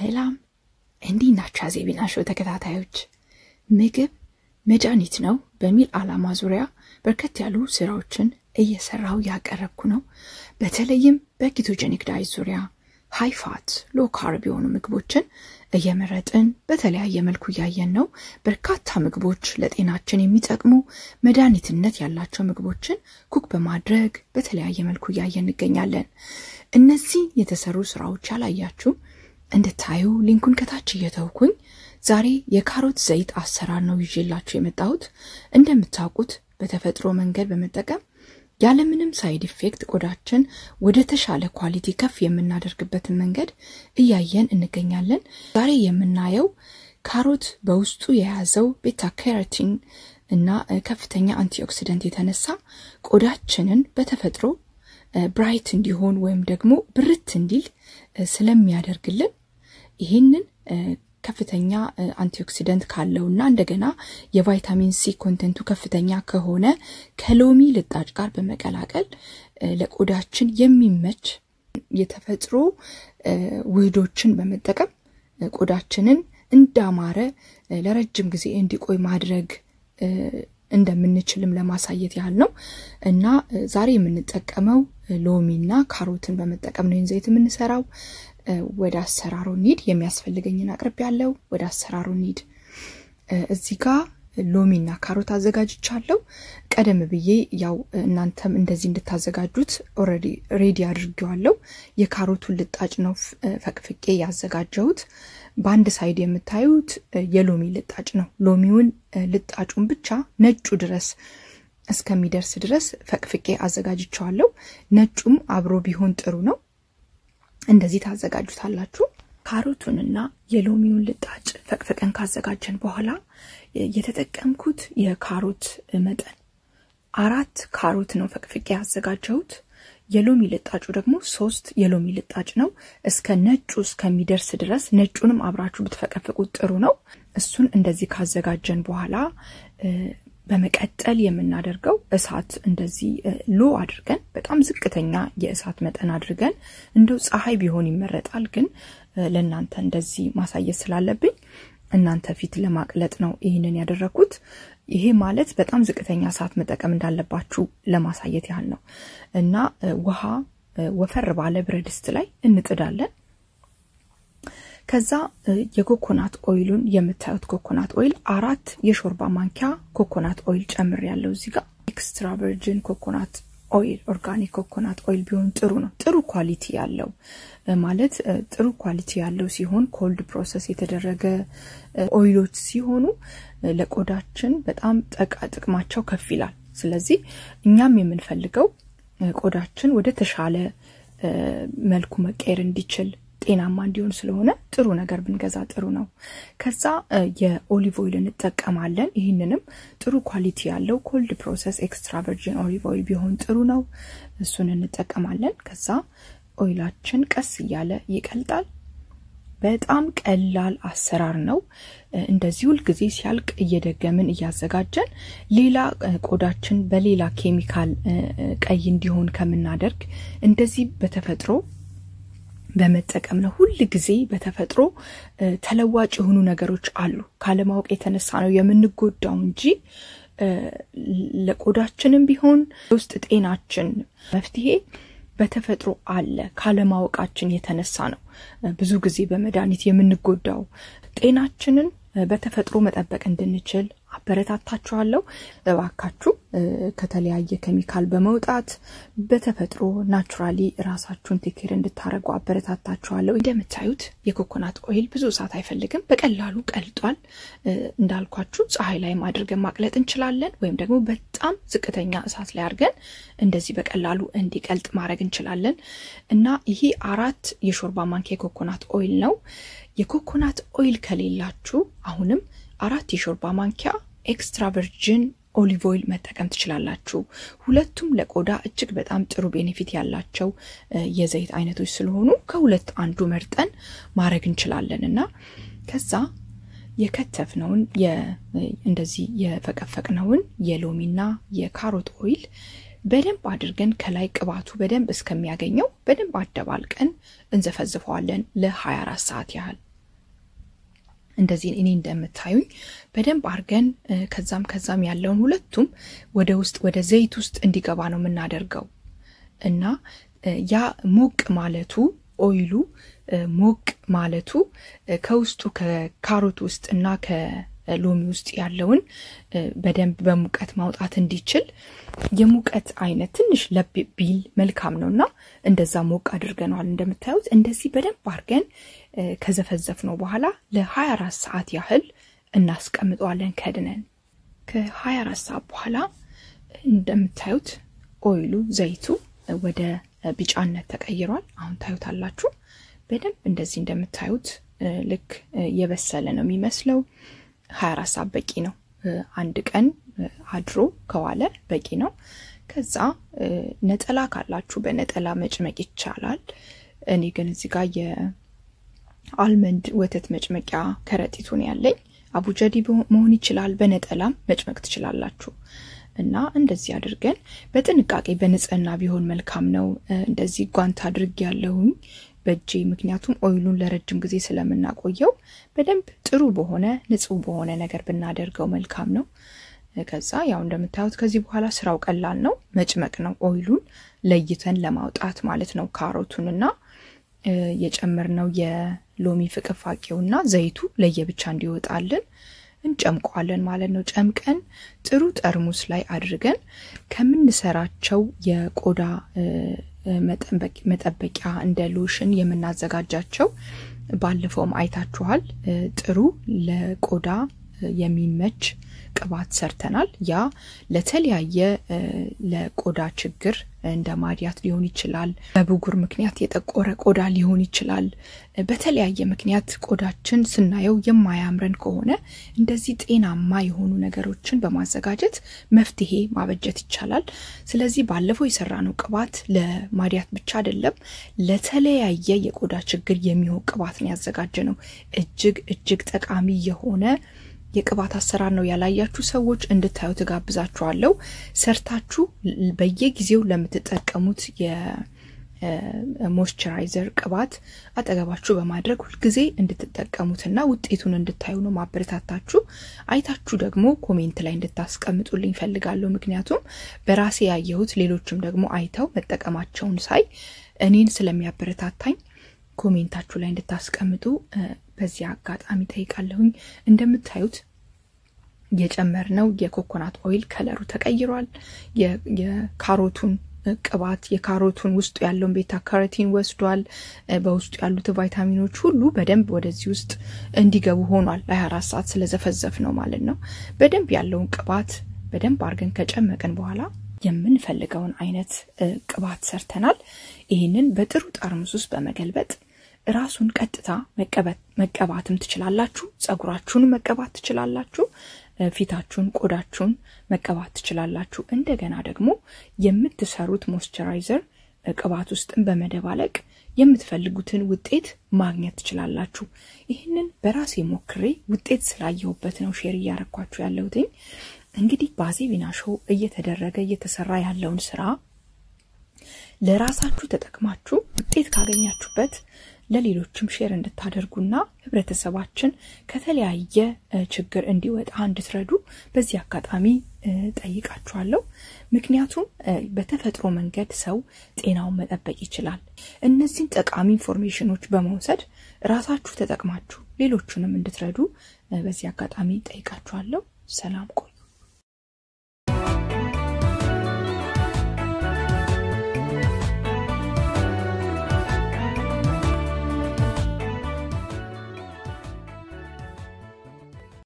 ሰላም እንዲናቻ ዜቢና ሾው ተከታታዮች ምግብ መድኃኒት ነው በሚል ዓላማ ዙሪያ በርከት ያሉ ስራዎችን እየሰራው ያቀረብኩ ነው በተለይም በኬቶጀኒክ ዳይት ዙሪያ ሃይ ፋት ሎ ካርብ የሆኑ ምግቦችን እየመረጥን በተለያየ መልኩ ያየን ነው በርካታ ምግቦች ለጤናችን የሚጠቅሙ መድኃኒትነት ያላቸው ምግቦችን ኩክ በማድረግ በተለያየ መልኩ ያየን እንገኛለን እነዚህ የተሰሩ ስራዎች ያላያችሁ እንድታዩ ሊንኩን ከታች እየተውኩኝ ዛሬ የካሮት ዘይት አሰራር ነው ይዤላችሁ የመጣሁት እንደምታውቁት በተፈጥሮ መንገድ በመጠቀም ያለምንም ሳይድ ኢፌክት ቆዳችን ወደ ተሻለ ኳሊቲ ከፍ የምናደርግበት መንገድ እያየን እንገኛለን ዛሬ የምናየው ካሮት በውስጡ የያዘው ቤታ ካሮቲን እና ከፍተኛ አንቲኦክሲዳንት የተነሳ ቆዳችንን በተፈጥሮ ብራይት እንዲሆን ወይም ደግሞ ብርት እንዲል ስለሚያደርግልን ይሄንን ከፍተኛ አንቲኦክሲዳንት ካለውና እንደገና የቫይታሚን ሲ ኮንቴንቱ ከፍተኛ ከሆነ ከሎሚ ልጣጭ ጋር በመቀላቀል ለቆዳችን የሚመች የተፈጥሮ ውህዶችን በመጠቀም ቆዳችንን እንዳማረ ለረጅም ጊዜ እንዲቆይ ማድረግ እንደምንችልም ለማሳየት ያህል ነው እና ዛሬ የምንጠቀመው ሎሚና ካሮትን በመጠቀም ነው ዘይት የምንሰራው ወደ አሰራሩ ኒድ የሚያስፈልገኝን አቅርብ ያለው ወደ አሰራሩ ኒድ እዚህ ጋር ሎሚና ካሮት አዘጋጅቻለሁ ቀደም ብዬ ያው እናንተም እንደዚህ እንድታዘጋጁት ኦሬዲ ሬዲ አድርጌዋለሁ የካሮቱን ልጣጭ ነው ፈቅፍቄ ያዘጋጀሁት በአንድ ሳይድ የምታዩት የሎሚ ልጣጭ ነው ሎሚውን ልጣጩን ብቻ ነጩ ድረስ እስከሚደርስ ድረስ ፈቅፍቄ አዘጋጅቻለሁ ነጩም አብሮ ቢሆን ጥሩ ነው እንደዚህ ታዘጋጁታላችሁ ካሮቱንና የሎሚውን ልጣጭ ፈቅፍቀን ካዘጋጀን በኋላ የተጠቀምኩት የካሮት መጠን 4 ካሮት ነው ፈቅፍቄ ያዘጋጀሁት የሎሚ ልጣጩ ደግሞ 3 የሎሚ ልጣጭ ነው እስከ ነጩ እስከሚደርስ ድረስ ነጩንም አብራችሁ ብትፈቀፍቁት ጥሩ ነው እሱን እንደዚህ ካዘጋጀን በኋላ በመቀጠል የምናደርገው እሳት እንደዚህ ሎ አድርገን በጣም ዝቅተኛ የእሳት መጠን አድርገን እንደው ፀሐይ ቢሆን ይመረጣል ግን ለእናንተ እንደዚህ ማሳየት ስላለብኝ እናንተ ፊት ለማቅለጥ ነው ይሄንን ያደረኩት ይሄ ማለት በጣም ዝቅተኛ እሳት መጠቀም እንዳለባችሁ ለማሳየት ያህል ነው እና ውሃ ወፈር ባለ ብረድስት ላይ እንጥዳለን ከዛ የኮኮናት ኦይሉን የምታዩት ኮኮናት ኦይል 4 የሾርባ ማንኪያ ኮኮናት ኦይል ጨምር ያለው እዚህ ጋር ኤክስትራ ቨርጂን ኮኮናት ኦይል ኦርጋኒክ ኮኮናት ኦይል ቢሆን ጥሩ ነው ጥሩ ኳሊቲ ያለው ማለት ጥሩ ኳሊቲ ያለው ሲሆን ኮልድ ፕሮሰስ የተደረገ ኦይሎች ሲሆኑ ለቆዳችን በጣም ጥቅማቸው ከፍ ይላል ስለዚህ እኛም የምንፈልገው ቆዳችን ወደ ተሻለ መልኩ መቀየር እንዲችል ጤናማ እንዲሆን ስለሆነ ጥሩ ነገር ብንገዛ ጥሩ ነው ከዛ የኦሊቭ ኦይል እንጠቀማለን ይሄንንም ጥሩ ኳሊቲ ያለው ኮልድ ፕሮሰስ ኤክስትራ ቨርጂን ኦሊቭ ኦይል ቢሆን ጥሩ ነው እሱን እንጠቀማለን ከዛ ኦይላችን ቀስ ይያለ ይቀልጣል በጣም ቀላል አሰራር ነው እንደዚህ ሁሉ ጊዜ ሲያልቅ እየደገምን እያዘጋጀን ሌላ ቆዳችን በሌላ ኬሚካል ቀይ እንዲሆን ከምናደርግ እንደዚህ በተፈጥሮ በመጠቀም ነው ሁሉ ጊዜ በተፈጥሮ ተለዋጭ የሆኑ ነገሮች አሉ ካለማወቅ የተነሳ ነው የምንጎዳው እንጂ ለቆዳችንም ቢሆን ውስጥ ጤናችን መፍትሄ በተፈጥሮ አለ ካለማወቃችን የተነሳ ነው ብዙ ጊዜ በመድኃኒት የምንጎዳው ጤናችንን በተፈጥሮ መጠበቅ እንድንችል አበረታታችኋለሁ እባካችሁ ከተለያየ ኬሚካል በመውጣት በተፈጥሮ ናቹራሊ ራሳችሁን ቴኬር እንድታረጉ አበረታታችኋለሁ እንደምታዩት የኮኮናት ኦይል ብዙ ሰዓት አይፈልግም በቀላሉ ቀልጧል እንዳልኳችሁ ፀሐይ ላይ ማድረግን ማቅለጥ እንችላለን ወይም ደግሞ በጣም ዝቅተኛ እሳት ላይ አድርገን እንደዚህ በቀላሉ እንዲቀልጥ ማድረግ እንችላለን እና ይሄ 4 የሾርባ ማንኪያ ኮኮናት ኦይል ነው የኮኮናት ኦይል ከሌላችሁ አሁንም 4 የሾርባ ማንኪያ ኤክስትራ ቨርጂን ኦሊቭ ኦይል መጠቀም ትችላላችሁ ሁለቱም ለቆዳ እጅግ በጣም ጥሩ ቤኔፊት ያላቸው የዘይት አይነቶች ስለሆኑ ከሁለት አንዱ መርጠን ማድረግ እንችላለንና ከዛ የከተፍነውን እንደዚህ የፈቀፈቅነውን የሎሚና የካሮት ኦይል በደንብ አድርገን ከላይ ቅባቱ በደንብ እስከሚያገኘው በደንብ አደባልቀን እንዘፈዝፈዋለን ለ24 ሰዓት ያህል እንደዚህ እኔ እንደምታዩኝ በደንብ አርገን ከዛም ያለውን ሁለቱም ወደ ውስጥ ወደ ዘይት ውስጥ እንዲገባ ነው የምናደርገው እና ያ ሞቅ ማለቱ ኦይሉ ሞቅ ማለቱ ከውስጡ ከካሮት ውስጥ እና ከሎሚ ውስጥ ያለውን በደንብ በሙቀት ማውጣት እንዲችል የሙቀት አይነት ትንሽ ለቢል መልካም ነውና እንደዛ ሞቅ አድርገናል እንደምታዩት እንደዚህ በደንብ አርገን ከዘፈዘፍነው በኋላ ለ24 ሰዓት ያህል እናስቀምጣለን ከድነን ከ24 ሰዓት በኋላ እንደምታዩት ኦይሉ ዘይቱ ወደ ቢጫነት ተቀይሯል አሁን ታዩታላችሁ በደንብ እንደዚህ እንደምታዩት ልክ የበሰለ ነው የሚመስለው 24 ሰዓት በቂ ነው አንድ ቀን አድሮ ከዋለ በቂ ነው ከዛ ነጠላ ካላችሁ በነጠላ መጭመቅ ይቻላል እኔ ግን እዚህ ጋር የአልመንድ ወተት መጭመቂያ ከረጢቱ ነው ያለኝ አቡጀዲ መሆን ይችላል በነጠላም መጭመቅ ትችላላችሁ እና እንደዚህ አድርገን በጥንቃቄ በንጽህና ቢሆን መልካም ነው እንደዚህ ጓንት አድርግ ያለውኝ በእጄ ምክንያቱም ኦይሉን ለረጅም ጊዜ ስለምናቆየው በደንብ ጥሩ በሆነ ንጹህ በሆነ ነገር ብናደርገው መልካም ነው ከዛ ያው እንደምታዩት ከዚህ በኋላ ስራው ቀላል ነው መጭመቅ ነው ኦይሉን ለይተን ለማውጣት ማለት ነው ካሮቱንና የጨመርነው የሎሚ ፍቅፋቂውና ዘይቱ ለየብቻ እንዲወጣልን እንጨምቋለን ማለት ነው ጨምቀን ጥሩ ጠርሙስ ላይ አድርገን ከምንሰራቸው የቆዳ መጠበቂያ እንደ ሎሽን የምናዘጋጃቸው ባለፈውም አይታችኋል ጥሩ ለቆዳ የሚመች ቅባት ሰርተናል ያ ለተለያየ ለቆዳ ችግር እንደ ማዲያት ሊሆን ይችላል በብጉር ምክንያት የጠቆረ ቆዳ ሊሆን ይችላል በተለያየ ምክንያት ቆዳችን ስናየው የማያምረን ከሆነ እንደዚህ ጤናማ የሆኑ ነገሮችን በማዘጋጀት መፍትሄ ማበጀት ይቻላል ስለዚህ ባለፈው የሰራነው ቅባት ለማዲያት ብቻ አይደለም ለተለያየ የቆዳ ችግር የሚሆን ቅባት ነው ያዘጋጀነው እጅግ ጠቃሚ የሆነ የቅባት አሰራር ነው ያላያችሁ ሰዎች እንድታዩት ጋብዛችኋለሁ ሰርታችሁ በየጊዜው ለምትጠቀሙት የሞይስቸራይዘር ቅባት አጠገባችሁ በማድረግ ሁሉ ጊዜ እንድትጠቀሙትና ውጤቱን እንድታዩ ነው ማበረታታችሁ አይታችሁ ደግሞ ኮሜንት ላይ እንድታስቀምጡልኝ ፈልጋለሁ ምክንያቱም በራሴ ያየሁት ሌሎችም ደግሞ አይተው መጠቀማቸውን ሳይ እኔን ስለሚያበረታታኝ ኮሜንታችሁ ላይ እንድታስቀምጡ በዚህ አጋጣሚ ጠይቃለሁኝ እንደምታዩት የጨመርነው የኮኮናት ኦይል ከለሩ ተቀይሯል የካሮቱን ቅባት የካሮቱን ውስጥ ያለው ቤታ ካሮቲን ወስዷል በውስጡ ያሉት ቫይታሚኖች ሁሉ በደንብ ወደዚህ ውስጥ እንዲገቡ ሆኗል ለ24 ሰዓት ስለዘፈዘፍ ነው ማለት ነው በደንብ ያለውን ቅባት በደንብ አርገን ከጨመቀን በኋላ የምንፈልገውን አይነት ቅባት ሰርተናል ይሄንን በጥሩ ጠርሙስ ውስጥ በመገልበጥ ራሱን ቀጥታ መቀባትም ትችላላችሁ ጸጉራችሁን መቀባት ትችላላችሁ ፊታችሁን ቆዳችሁን መቀባት ትችላላችሁ እንደገና ደግሞ የምትሰሩት ሞይስቸራይዘር ቅባት ውስጥን በመደባለቅ የምትፈልጉትን ውጤት ማግኘት ትችላላችሁ ይሄንን በራሴ ሞክሬ ውጤት ስላየሁበት ነው ሼር ያረኳችሁ ያለሁት እንግዲህ ባዜቢና ሾው እየተሰራ ያለውን ስራ ለራሳችሁ ተጠቅማችሁ ውጤት ካገኛችሁበት ለሌሎችም ሼር እንድታደርጉና ህብረተሰባችን ከተለያየ ችግር እንዲወጣ እንድትረዱ በዚህ አጋጣሚ ጠይቃችኋለሁ ምክንያቱም በተፈጥሮ መንገድ ሰው ጤናውን መጠበቅ ይችላል እነዚህን ጠቃሚ ኢንፎርሜሽኖች በመውሰድ ራሳችሁ ተጠቅማችሁ ሌሎችንም እንድትረዱ በዚህ አጋጣሚ ጠይቃችኋለሁ ሰላም